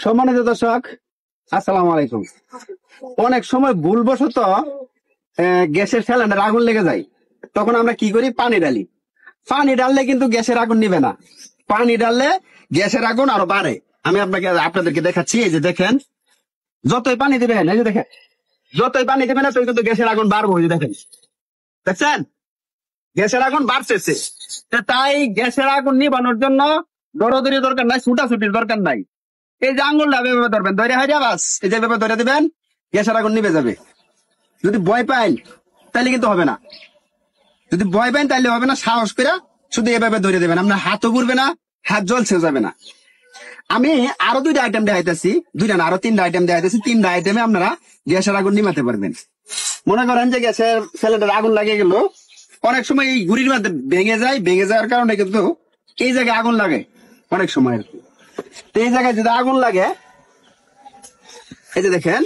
সম্মানিত দর্শক, আসসালামু আলাইকুম। অনেক সময় ভুলবশত গ্যাসের সিলিন্ডার আগুন লেগে যায়, তখন আমরা কি করি? পানি ঢালি। পানি ঢাললে কিন্তু গ্যাসের আগুন নিবে না, পানি ঢাললে গ্যাসের আগুন আরো বাড়ে। আমি আপনাদেরকে দেখাচ্ছি। এই যে দেখেন, যতই পানি দিবেন, এই যে দেখেন, যতই পানি দিবেন ততই কিন্তু গ্যাসের আগুন বাড়বো। এই যে দেখেন, দেখছেন গ্যাসের আগুন বাড়তেছে। তাই গ্যাসের আগুন নিবানোর জন্য দৌড়াদৌড়ি দরকার নাই, ছুটাছুটির দরকার নাই। এই যে আঙুলটা এভাবে ধরবেন, ধরে হারিয়া বাস এই যে এভাবে ধরে দিবেন, গ্যাসের আগুন নিভে যাবে। যদি ভয় পাইন তাহলে কিন্তু হবে না, যদি ভয় পাইন তাহলে হবে না। সাহস করে শুধু এভাবে ধরে দেবেন, আপনার হাতও ঘুরবে না, হাত জ্বলছে যাবে না। আমি আরো দুইটা আইটেম দেখাইতেছি, দুইটা না আরো তিনটা আইটেম দেখাইতেছি। তিনটা আইটেমে আপনারা গ্যাসের আগুন নিমাতে পারবেন। মনে করেন যে গ্যাসের সিলিন্ডার আগুন লাগে গেল, অনেক সময় এই ঘুড়ির মধ্যে ভেঙে যায়, ভেঙে যাওয়ার কারণে কিন্তু এই জায়গায় আগুন লাগে অনেক সময় আর কি। তো এই জায়গায় যদি আগুন লাগে, এই যে দেখেন,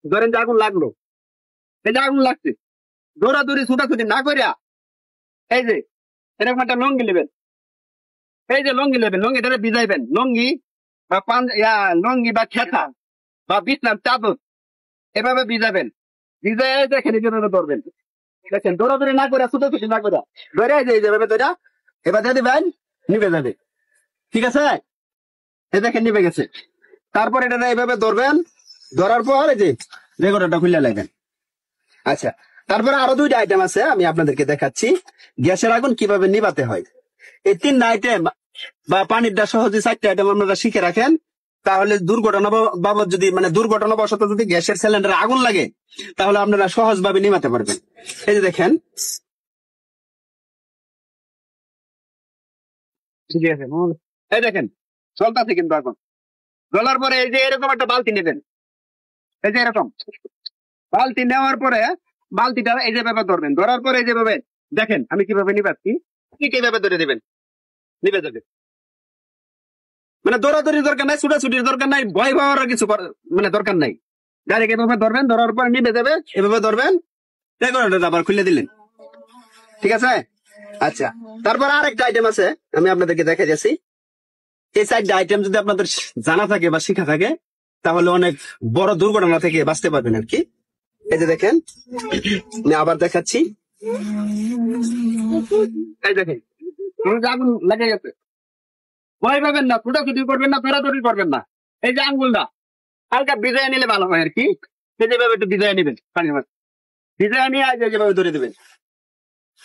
ধরেন যে আগুন লাগলো, এই যে আগুন লাগছে, দৌড়াদৌড়ি ছুটাছুটি না করিয়া এই যে এরকম একটা লঙ্গি নেবেন। এই যে লঙ্গি নেবেন, লঙ্গি ধরে ভিজাইবেন, লঙ্গি বা লঙ্গি বা খেতা বা বিছনার চাদর এভাবে ভিজাবেন। ভিজাই দেখেন এভাবে ধরবেন, দেখেন দৌড়াদৌড়ি না করে, ছুটাছুটি না করে ধরে এই যে এইভাবে ধরে এবার দিয়ে দিবেন, নিভে যাবে। ঠিক আছে, এই দেখেন নিভে গেছে। তারপর এটা এইভাবে ধরবেন, ধরার পর এই যে রেগুলেটরটা খুলে লাগবেন। আচ্ছা, তারপরে আরো দুইটা আইটেম আছে, আমি আপনাদেরকে দেখাচ্ছি গ্যাসের আগুন কিভাবে নিভাতে হয়। এই তিনটা আইটেম বা পানিটা সহজে চারটা আইটেম আপনারা শিখে রাখেন, তাহলে দুর্ঘটনা বাবদ যদি দুর্ঘটনা বশত যদি গ্যাসের সিলিন্ডারে আগুন লাগে, তাহলে আপনারা সহজ ভাবে নিভাতে পারবেন। এই যে দেখেন, ঠিক আছে, এই দেখেন চলতেছে কিন্তু আগুন। জ্বলার পরে এই যে এরকম একটা বালতি নেবেন, এই যে এরকম বালতি নেওয়ার পরে বালতিটা এই যে ভাবে ধরবেন, ধরার পরে এই যে ভাবে দেখেন আমি কিভাবে নিবাচ্ছি, ঠিক এইভাবে ধরে দিবেন, নিবে যাবে। দৌড়াদৌড়ির দরকার নাই, ছুটাছুটির দরকার নাই, ভয় পাওয়ার কিছু দরকার নাই। ডাইরেক্ট এভাবে ধরবেন, ধরার পর নিবে যাবে, এভাবে ধরবেন, রেগুলেটর আবার খুলে দিলেন। ঠিক আছে। আচ্ছা, তারপর আরেকটা আইটেম আছে, আমি আপনাদেরকে দেখে যাচ্ছি। এই চারটা আইটেম যদি আপনাদের জানা থাকে বা শিখা থাকে, তাহলে অনেক বড় দুর্ঘটনা থেকে বাঁচতে পারবেন আর কি। এই যে দেখেন, আমি আবার দেখাচ্ছি। এই দেখেন আগুন লেগে গেছে, ভয় পাবেন না, ছুটাছুটি করবেন না, দৌড়াদৌড়ি করবেন না। এই যে আঙ্গুলটা হালকা ভিজাই নিলে ভালো হয় আর কি। যেভাবে একটু ভিজাই নিবেন, পানির মধ্যে ভিজাই নিয়ে যেভাবে ধরে দিবেন।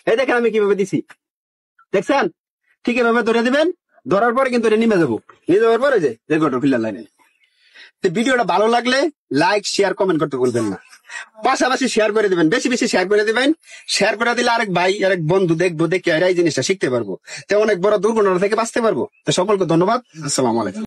এই দেখেন আমি কিভাবে দিছি, দেখছেন? ঠিক এভাবে ধরে দিবেন, ধরার পরে কিন্তু এটা নেমে যাবো, নিয়ে যাওয়ার পরে যে রেগুলেটর ফিল্টার লাইনে। ভিডিওটা ভালো লাগলে লাইক, শেয়ার, কমেন্ট করতে ভুলবেন না। পাশাপাশি শেয়ার করে দিবেন, বেশি বেশি শেয়ার করে দিবেন। শেয়ার করে দিলে আরেক ভাই, আরেক বন্ধু দেখবো, দেখে এই জিনিসটা শিখতে পারবো, তো অনেক বড় দুর্ঘটনা থেকে বাঁচতে পারবো। তো সকলকে ধন্যবাদ, আসসালামু আলাইকুম।